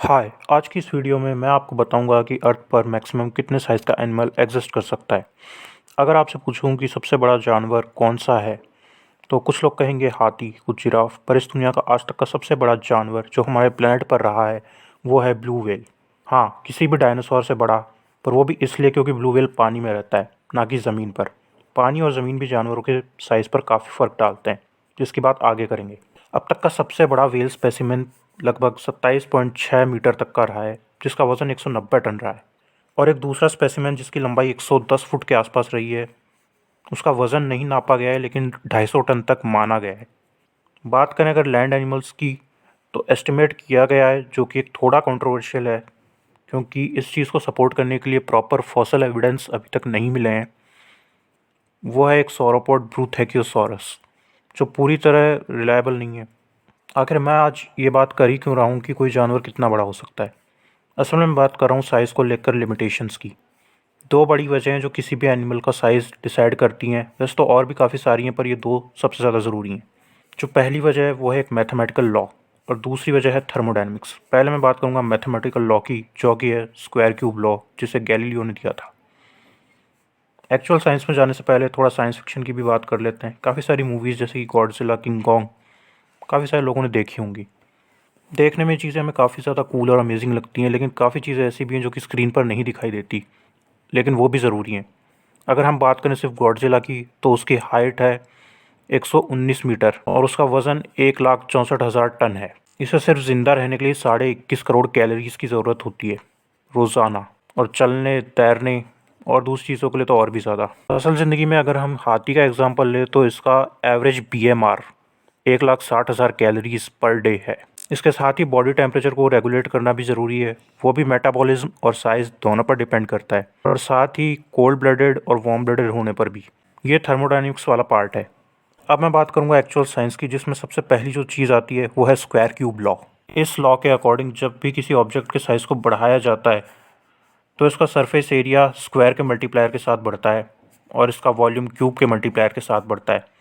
हाय, आज की इस वीडियो में मैं आपको बताऊंगा कि अर्थ पर मैक्सिमम कितने साइज़ का एनिमल एग्जिस्ट कर सकता है। अगर आपसे पूछूं कि सबसे बड़ा जानवर कौन सा है, तो कुछ लोग कहेंगे हाथी, कुछ जिराफ, पर इस दुनिया का आज तक का सबसे बड़ा जानवर जो हमारे प्लेनेट पर रहा है, वो है ब्लू व्हेल। हाँ, किसी भी डायनासोर से बड़ा, पर वो भी इसलिए क्योंकि ब्लू व्हेल पानी में रहता है, ना कि ज़मीन पर। पानी और ज़मीन भी जानवरों के साइज़ पर काफ़ी फ़र्क डालते हैं, जिसकी बात आगे करेंगे। अब तक का सबसे बड़ा व्हेल स्पेसिमेन लगभग 27.6 मीटर तक का रहा है, जिसका वज़न 190 टन रहा है। और एक दूसरा स्पेसिमेन जिसकी लंबाई 110 फुट के आसपास रही है, उसका वज़न नहीं नापा गया है, लेकिन 250 टन तक माना गया है। बात करें अगर लैंड एनिमल्स की, तो एस्टिमेट किया गया है, जो कि एक थोड़ा कंट्रोवर्शियल है, क्योंकि इस चीज़ को सपोर्ट करने के लिए प्रॉपर फॉसिल एविडेंस अभी तक नहीं मिले हैं। वो है एक सॉरोपॉड ब्रूथेकियोसॉरस, जो पूरी तरह रिलायबल नहीं है। आखिर मैं आज ये बात कर ही क्यों रहा हूँ कि कोई जानवर कितना बड़ा हो सकता है। असल में मैं बात कर रहा हूँ साइज़ को लेकर लिमिटेशंस की। दो बड़ी वजहें जो किसी भी एनिमल का साइज़ डिसाइड करती हैं, वैसे तो और भी काफ़ी सारी हैं, पर ये दो सबसे ज़्यादा ज़रूरी हैं। जो पहली वजह है वो है एक मैथमेटिकल लॉ, और दूसरी वजह है थर्मोडायनेमिक्स। पहले मैं बात करूँगा मैथमेटिकल लॉ की, जो कि है स्क्वायर क्यूब लॉ, जिसे गैलीलियो ने दिया था। एक्चुअल साइंस में जाने से पहले थोड़ा साइंस फिक्शन की भी बात कर लेते हैं। काफ़ी सारी मूवीज़ जैसे कि गॉडजिला, किंग कॉन्ग, काफ़ी सारे लोगों ने देखी होंगी। देखने में चीज़ें हमें काफ़ी ज़्यादा कूल और अमेजिंग लगती हैं, लेकिन काफ़ी चीज़ें ऐसी भी हैं जो कि स्क्रीन पर नहीं दिखाई देती, लेकिन वो भी ज़रूरी हैं। अगर हम बात करें सिर्फ गॉडजिला की, तो उसकी हाइट है 119 मीटर और उसका वज़न 1,64,000 टन है। इसे सिर्फ ज़िंदा रहने के लिए 21.5 करोड़ कैलोरीज़ की ज़रूरत होती है रोज़ाना, और चलने, तैरने और दूसरी चीज़ों के लिए तो और भी ज़्यादा। असल ज़िंदगी में अगर हम हाथी का एग्जांपल लें, तो इसका average BMR 1,60,000 calories per day है। इसके साथ ही बॉडी टेम्परेचर को रेगुलेट करना भी ज़रूरी है, वो भी मेटाबॉलिज्म और साइज़ दोनों पर डिपेंड करता है, और साथ ही कोल्ड ब्लडेड और वार्म ब्लडेड होने पर भी। ये थर्मोडायनेमिक्स वाला पार्ट है। अब मैं बात करूँगा एक्चुअल साइंस की, जिसमें सबसे पहली जो चीज़ आती है वो है स्क्वायर क्यूब लॉ। इस लॉ के अकॉर्डिंग जब भी किसी ऑब्जेक्ट के साइज़ को बढ़ाया जाता है, तो इसका सरफेस एरिया स्क्वायर के मल्टीप्लायर के साथ बढ़ता है, और इसका वॉल्यूम क्यूब के मल्टीप्लायर के साथ बढ़ता है।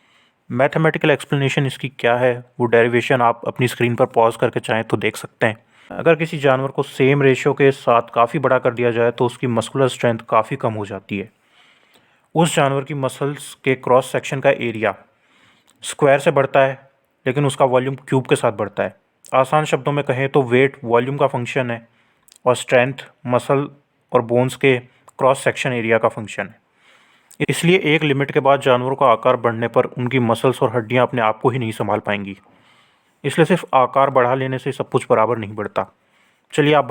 मैथमेटिकल एक्सप्लेनेशन इसकी क्या है, वो डेरिवेशन आप अपनी स्क्रीन पर पॉज करके चाहें तो देख सकते हैं। अगर किसी जानवर को सेम रेशियो के साथ काफ़ी बड़ा कर दिया जाए, तो उसकी मस्कुलर स्ट्रेंथ काफ़ी कम हो जाती है। उस जानवर की मसल्स के क्रॉस सेक्शन का एरिया स्क्वायर से बढ़ता है, लेकिन उसका वॉल्यूम क्यूब के साथ बढ़ता है। आसान शब्दों में कहें तो वेट वॉल्यूम का फंक्शन है, और स्ट्रेंथ मसल और बोन्स के क्रॉस सेक्शन एरिया का फंक्शन है। इसलिए एक लिमिट के बाद जानवरों का आकार बढ़ने पर उनकी मसल्स और हड्डियां अपने आप को ही नहीं संभाल पाएंगी। इसलिए सिर्फ आकार बढ़ा लेने से सब कुछ बराबर नहीं बढ़ता। चलिए अब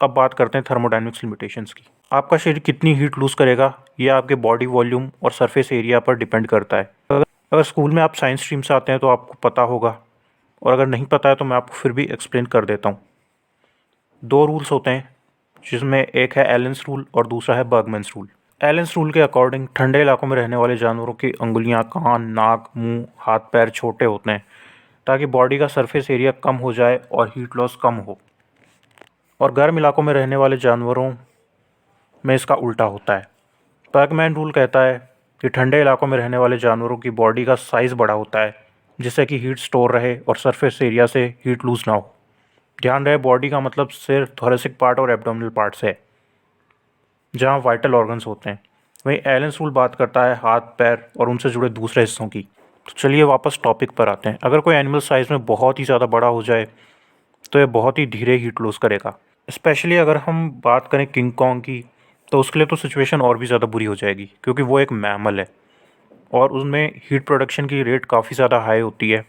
बात करते हैं थर्मोडायनेमिक्स लिमिटेशंस की। आपका शरीर कितनी हीट लूज़ करेगा, यह आपके बॉडी वॉल्यूम और सरफेस एरिया पर डिपेंड करता है। अगर स्कूल में आप साइंस स्ट्रीम से आते हैं तो आपको पता होगा, और अगर नहीं पता है तो मैं आपको फिर भी एक्सप्लेन कर देता हूँ। दो रूल्स होते हैं, जिसमें एक है एलेंस रूल और दूसरा है बर्गमैन्स रूल। एलेंस रूल के अकॉर्डिंग ठंडे इलाकों में रहने वाले जानवरों की उंगलियां, कान, नाक, मुंह, हाथ पैर छोटे होते हैं, ताकि बॉडी का सरफेस एरिया कम हो जाए और हीट लॉस कम हो। और गर्म इलाकों में रहने वाले जानवरों में इसका उल्टा होता है। बर्गमैन रूल कहता है कि ठंडे इलाकों में रहने वाले जानवरों की बॉडी का साइज़ बड़ा होता है, जिससे कि हीट स्टोर रहे और सरफेस एरिया से हीट लूज़ ना हो। ध्यान रहे, बॉडी का मतलब सिर्फ थोरेसिक पार्ट और एब्डोमिनल पार्ट से है, जहाँ वाइटल ऑर्गन्स होते हैं। वहीं एलेंस रूल बात करता है हाथ, पैर और उनसे जुड़े दूसरे हिस्सों की। तो चलिए वापस टॉपिक पर आते हैं। अगर कोई एनिमल साइज़ में बहुत ही ज़्यादा बड़ा हो जाए, तो ये बहुत ही धीरे हीट लूज़ करेगा। स्पेशली अगर हम बात करें किंग कॉन्ग की, तो उसके लिए तो सिचुएशन और भी ज़्यादा बुरी हो जाएगी, क्योंकि वो एक मैमल है और उसमें हीट प्रोडक्शन की रेट काफ़ी ज़्यादा हाई होती है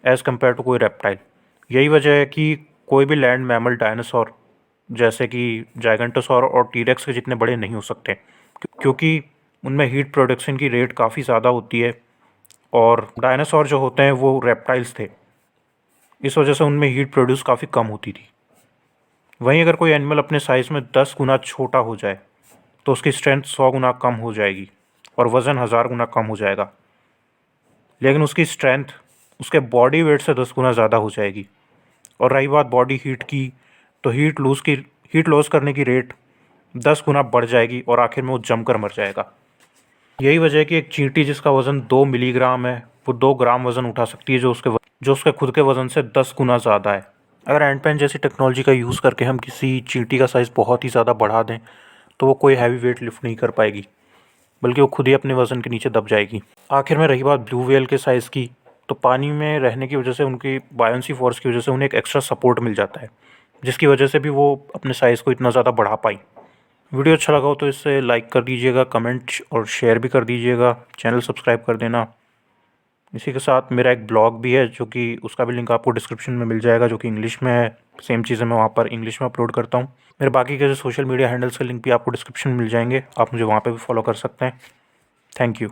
एज़ कम्पेयर टू कोई रेप्टाइल। यही वजह है कि कोई भी लैंड मैमल डायनासोर जैसे कि जाइगेंटोसॉर और टीरेक्स के जितने बड़े नहीं हो सकते, क्योंकि उनमें हीट प्रोडक्शन की रेट काफ़ी ज़्यादा होती है, और डायनासोर जो होते हैं वो रेप्टाइल्स थे, इस वजह से उनमें हीट प्रोड्यूस काफ़ी कम होती थी। वहीं अगर कोई एनिमल अपने साइज़ में 10 गुना छोटा हो जाए, तो उसकी स्ट्रेंथ 100 गुना कम हो जाएगी और वज़न 1000 गुना कम हो जाएगा, लेकिन उसकी स्ट्रेंथ उसके बॉडी वेट से 10 गुना ज़्यादा हो जाएगी। और रही बात बॉडी हीट की, तो हीट लॉस करने की रेट 10 गुना बढ़ जाएगी और आखिर में वो जमकर मर जाएगा। यही वजह है कि एक चींटी जिसका वज़न 2 मिलीग्राम है, वो 2 ग्राम वज़न उठा सकती है, जो उसके खुद के वज़न से 10 गुना ज़्यादा है। अगर एंड पेन जैसी टेक्नोलॉजी का यूज़ करके हम किसी चींटी का साइज़ बहुत ही ज़्यादा बढ़ा दें तो वो कोई हैवी वेट लिफ्ट नहीं कर पाएगी, बल्कि वो खुद ही अपने वज़न के नीचे दब जाएगी। आखिर में रही बात ब्लू व्हेल के साइज़ की, तो पानी में रहने की वजह से उनकी बायोंसी फोर्स की वजह से उन्हें एक एक्स्ट्रा सपोर्ट मिल जाता है, जिसकी वजह से भी वो अपने साइज़ को इतना ज़्यादा बढ़ा पाई। वीडियो अच्छा लगा हो तो इसे लाइक कर दीजिएगा, कमेंट और शेयर भी कर दीजिएगा, चैनल सब्सक्राइब कर देना। इसी के साथ मेरा एक ब्लॉग भी है जो कि उसका भी लिंक आपको डिस्क्रिप्शन में मिल जाएगा, जो कि इंग्लिश में है। सेम चीज़ें मैं वहाँ पर इंग्लिश में अपलोड करता हूँ। मेरे बाकी के जो सोशल मीडिया हैंडल्स के लिंक भी आपको डिस्क्रिप्शन में मिल जाएंगे, आप मुझे वहाँ पे भी फॉलो कर सकते हैं। Thank you.